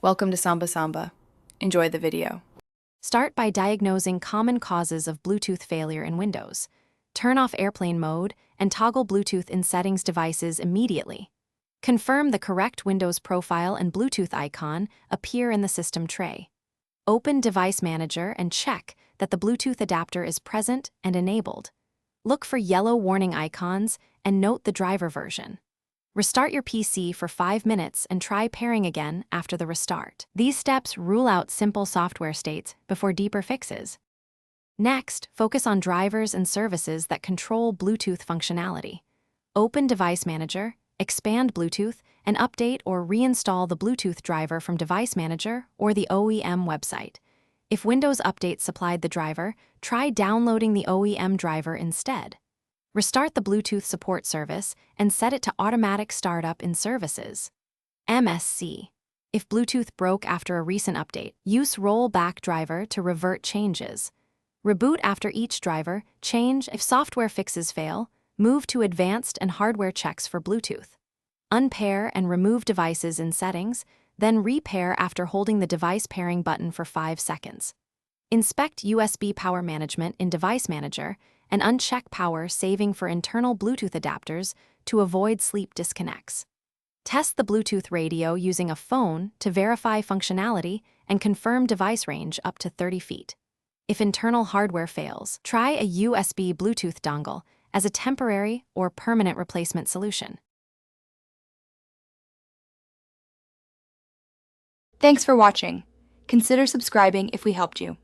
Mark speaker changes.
Speaker 1: Welcome to Samba Samba. Enjoy the video.
Speaker 2: Start by diagnosing common causes of Bluetooth failure in Windows. Turn off airplane mode and toggle Bluetooth in settings devices immediately. Confirm the correct Windows profile and Bluetooth icon appear in the system tray. Open Device Manager and check that the Bluetooth adapter is present and enabled. Look for yellow warning icons and note the driver version. Restart your PC for 5 minutes and try pairing again after the restart. These steps rule out simple software states before deeper fixes. Next, focus on drivers and services that control Bluetooth functionality. Open Device Manager, expand Bluetooth, and update or reinstall the Bluetooth driver from Device Manager or the OEM website. If Windows Update supplied the driver, try downloading the OEM driver instead. Restart the Bluetooth support service and set it to automatic startup in services. MSC. If Bluetooth broke after a recent update, use rollback driver to revert changes. Reboot after each driver, change if software fixes fail, move to advanced and hardware checks for Bluetooth. Unpair and remove devices in settings, then repair after holding the device pairing button for 5 seconds. Inspect USB power management in Device Manager and uncheck power saving for internal Bluetooth adapters to avoid sleep disconnects. Test the Bluetooth radio using a phone to verify functionality and confirm device range up to 30 feet. If internal hardware fails, try a USB Bluetooth dongle as a temporary or permanent replacement solution.
Speaker 3: Thanks for watching. Consider subscribing if we helped you.